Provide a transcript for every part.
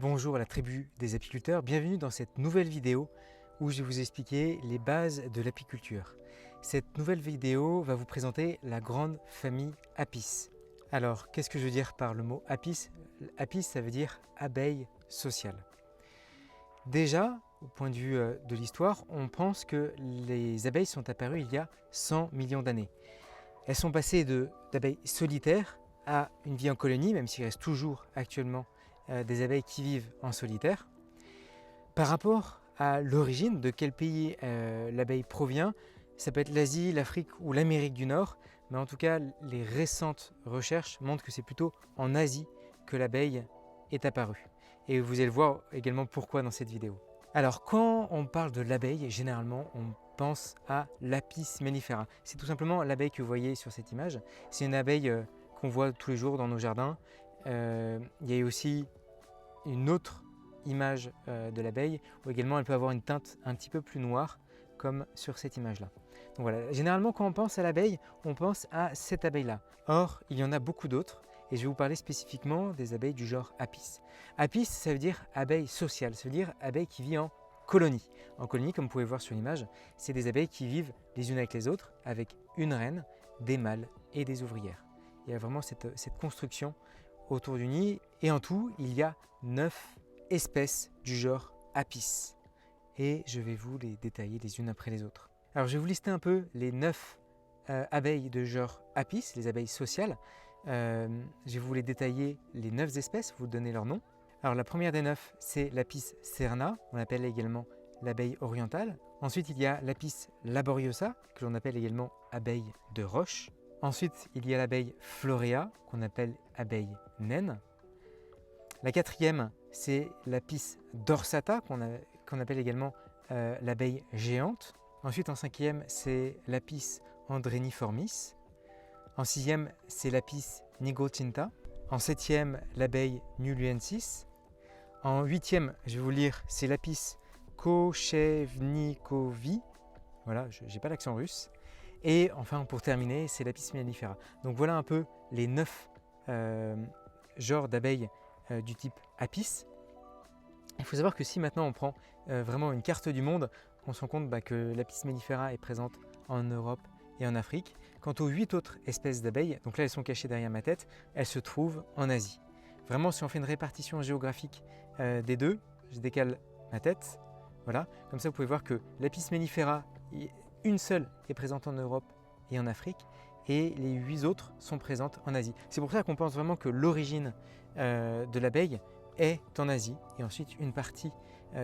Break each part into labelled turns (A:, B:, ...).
A: Bonjour à la tribu des apiculteurs, bienvenue dans cette nouvelle vidéo où je vais vous expliquer les bases de l'apiculture. Cette nouvelle vidéo va vous présenter la grande famille Apis. Alors, qu'est-ce que je veux dire par le mot Apis? Apis, ça veut dire abeille sociale. Déjà, au point de vue de l'histoire, on pense que les abeilles sont apparues il y a 100 millions d'années. Elles sont passées d'abeilles solitaires à une vie en colonie, même s'il reste toujours actuellement des abeilles qui vivent en solitaire. Par rapport à l'origine, de quel pays l'abeille provient, ça peut être l'Asie, l'Afrique ou l'Amérique du Nord, mais en tout cas, les récentes recherches montrent que c'est plutôt en Asie que l'abeille est apparue. Et vous allez voir également pourquoi dans cette vidéo. Alors, quand on parle de l'abeille, généralement, on pense à l'Apis mellifera. C'est tout simplement l'abeille que vous voyez sur cette image. C'est une abeille qu'on voit tous les jours dans nos jardins. Il y a aussi une autre image de l'abeille où également elle peut avoir une teinte un petit peu plus noire comme sur cette image là. Donc voilà, généralement quand on pense à l'abeille, on pense à cette abeille là. Or, il y en a beaucoup d'autres et je vais vous parler spécifiquement des abeilles du genre Apis. Apis, ça veut dire abeille sociale, ça veut dire abeille qui vit en colonie. En colonie, comme vous pouvez voir sur l'image, c'est des abeilles qui vivent les unes avec les autres avec une reine, des mâles et des ouvrières. Il y a vraiment cette construction autour du nid et en tout il y a 9 espèces du genre Apis et je vais vous les détailler les unes après les autres. Alors je vais vous lister un peu les 9 abeilles de genre Apis, les abeilles sociales. Je vais vous les détailler les 9 espèces, vous donner leur nom. Alors la première des 9 c'est l'Apis cerna, on l'appelle également l'abeille orientale. Ensuite il y a l'Apis laboriosa que l'on appelle également abeille de roche. Ensuite, il y a l'abeille florea, qu'on appelle abeille naine. La quatrième, c'est l'Apis dorsata, qu'on appelle également l'abeille géante. Ensuite, en cinquième, c'est l'Apis andreniformis. En sixième, c'est l'Apis nigrotinta. En septième, l'abeille nuluensis. En huitième, je vais vous lire, c'est l'Apis kochevnikovi. Voilà, je n'ai pas l'accent russe. Et enfin, pour terminer, c'est l'Apis mellifera. Donc voilà un peu les 9 genres d'abeilles du type Apis. Il faut savoir que si maintenant on prend vraiment une carte du monde, on se rend compte que l'Apis mellifera est présente en Europe et en Afrique. Quant aux 8 autres espèces d'abeilles, donc là elles sont cachées derrière ma tête, elles se trouvent en Asie. Vraiment, si on fait une répartition géographique des deux, je décale ma tête, voilà, comme ça vous pouvez voir que l'Apis mellifera, une seule est présente en Europe et en Afrique et les 8 autres sont présentes en Asie. C'est pour ça qu'on pense vraiment que l'origine de l'abeille est en Asie et ensuite une partie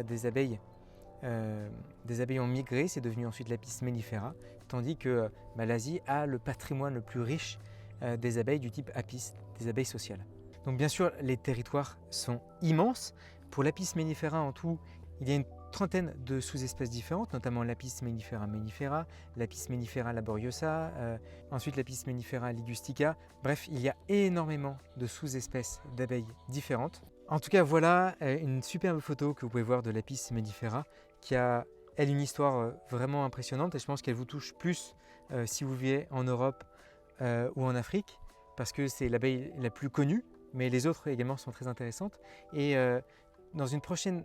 A: des abeilles ont migré, c'est devenu ensuite l'Apis mellifera, tandis que l'Asie a le patrimoine le plus riche des abeilles du type Apis, des abeilles sociales. Donc bien sûr, les territoires sont immenses. Pour l'Apis mellifera en tout, il y a une trentaine de sous-espèces différentes, notamment l'Apis mellifera mellifera, l'Apis mellifera laboriosa, ensuite l'Apis mellifera ligustica. Bref, il y a énormément de sous-espèces d'abeilles différentes. En tout cas, voilà une superbe photo que vous pouvez voir de l'Apis mellifera qui a, elle, une histoire vraiment impressionnante et je pense qu'elle vous touche plus si vous vivez en Europe ou en Afrique parce que c'est l'abeille la plus connue, mais les autres également sont très intéressantes. Et dans une prochaine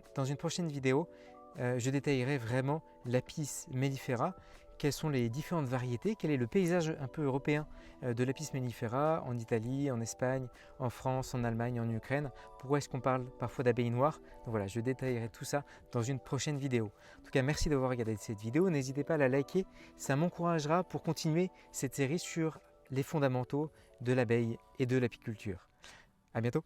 A: vidéo, je détaillerai vraiment l'Apis mellifera, quelles sont les différentes variétés, quel est le paysage un peu européen de l'Apis mellifera en Italie, en Espagne, en France, en Allemagne, en Ukraine. Pourquoi est-ce qu'on parle parfois d'abeilles noires? Donc voilà, je détaillerai tout ça dans une prochaine vidéo. En tout cas, merci d'avoir regardé cette vidéo. N'hésitez pas à la liker, ça m'encouragera pour continuer cette série sur les fondamentaux de l'abeille et de l'apiculture. À bientôt!